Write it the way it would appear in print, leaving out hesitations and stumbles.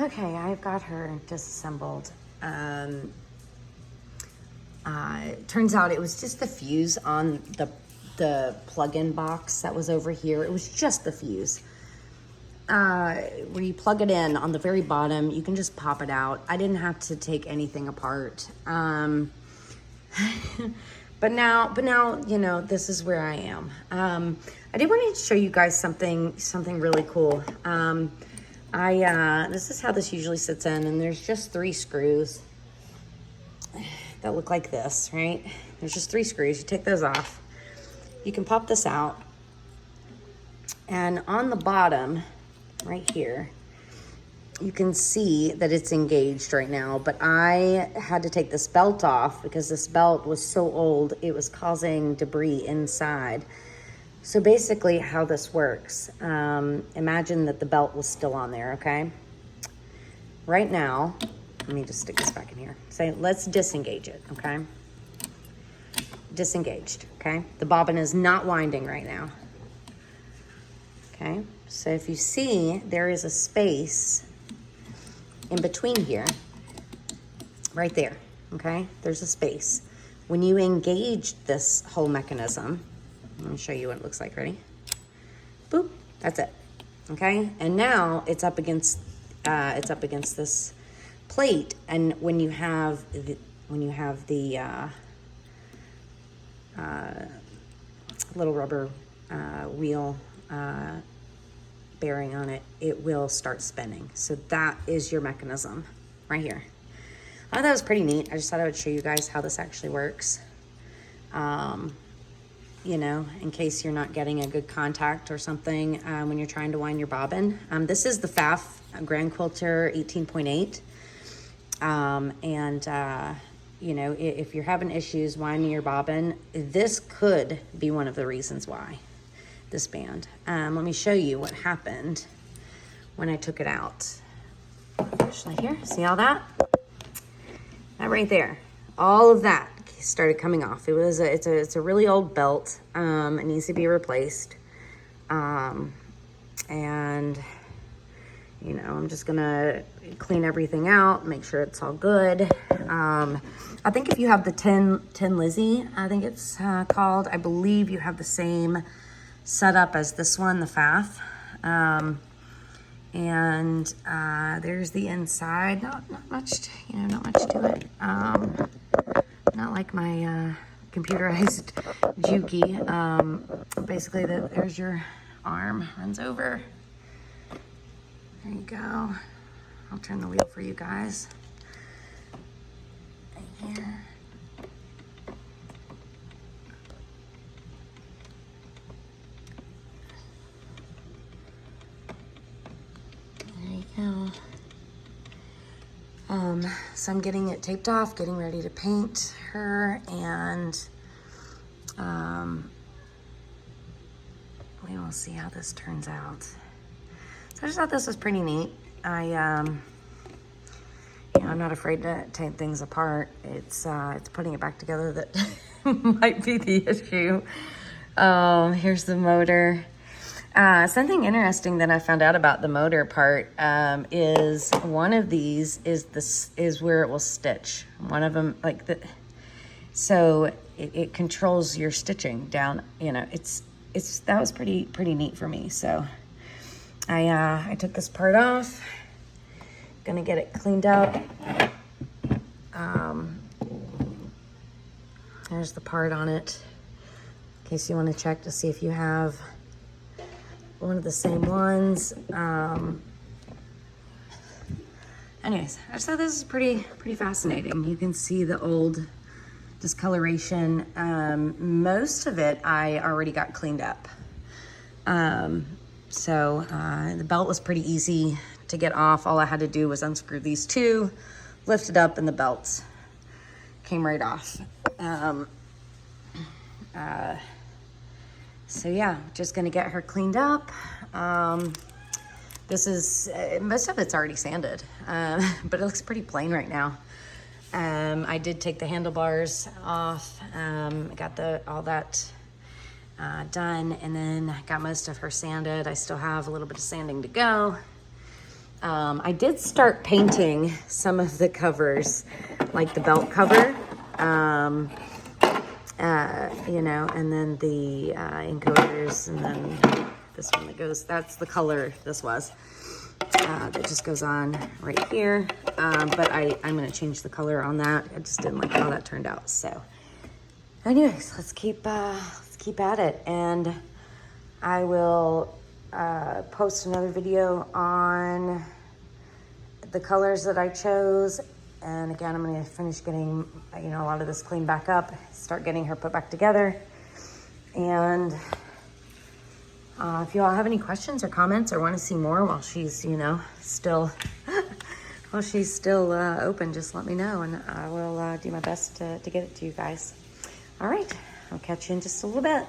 Okay, I've got her disassembled. Turns out it was just the fuse on the plug-in box that was over here. It was just the fuse. Where you plug it in on the very bottom, you can just pop it out. I didn't have to take anything apart. But now, you know, this is where I am. I did want to show you guys something really cool. This is how this usually sits in, and there's just 3 screws that look like this, right? There's just 3 screws. You take those off. You can pop this out. And on the bottom, right here, you can see that it's engaged right now, but I had to take this belt off because this belt was so old, it was causing debris inside. So basically how this works, imagine that the belt was still on there, okay? Right now, let me just stick this back in here. Say, let's disengage it, okay? Disengaged, okay? The bobbin is not winding right now. Okay, so if you see, there is a space in between here, right there, okay? There's a space. When you engage this whole mechanism, let me show you what it looks like, ready? Boop, that's it, okay? And now it's up against this plate, and when you have the little rubber wheel bearing on it, it will start spinning. So that is your mechanism right here. I thought that was pretty neat. I just thought I would show you guys how this actually works. You know, in case you're not getting a good contact or something when you're trying to wind your bobbin. This is the Pfaff GrandQuilter 18.8. You know, if you're having issues winding your bobbin, this could be one of the reasons why. This band. Let me show you what happened when I took it out. Flashlight here, see all that? That right there, all of that started coming off. It's a really old belt. It needs to be replaced. And you know, I'm just gonna clean everything out, make sure it's all good. I think if you have the 10 Lizzie, I think it's called, I believe you have the same setup as this one, the Pfaff. There's the inside. Not much, you know, not much to it. Not like my computerized Juki. Basically, there's your arm, runs over. There you go. I'll turn the wheel for you guys. Right here. So I'm getting it taped off, getting ready to paint her, and we will see how this turns out. So I just thought this was pretty neat. You know, I'm not afraid to take things apart. It's putting it back together that might be the issue. Here's the motor. Something interesting that I found out about the motor part is one of these is where it will stitch. One of them, like so it controls your stitching down. You know, that was pretty neat for me. So I took this part off. Gonna get it cleaned up. There's the part on it, in case you want to check to see if you have one of the same ones. Anyways, I just thought this is pretty fascinating. You can see the old discoloration. Most of it I already got cleaned up. So the belt was pretty easy to get off. All I had to do was unscrew these 2, lift it up, and the belt came right off. So yeah, just gonna get her cleaned up. This is, most of it's already sanded, but it looks pretty plain right now. I did take the handlebars off, got all that done, and then got most of her sanded. I still have a little bit of sanding to go. I did start painting some of the covers, like the belt cover, you know, and then the encoders, and then this one that goes, that's the color this was, that just goes on right here. But I'm going to change the color on that. I just didn't like how that turned out. So anyways, let's keep at it. And I will post another video on the colors that I chose. And again, I'm going to finish getting, you know, a lot of this cleaned back up, start getting her put back together. And if you all have any questions or comments or want to see more while she's, you know, still open, just let me know, and I will do my best to get it to you guys. All right, I'll catch you in just a little bit.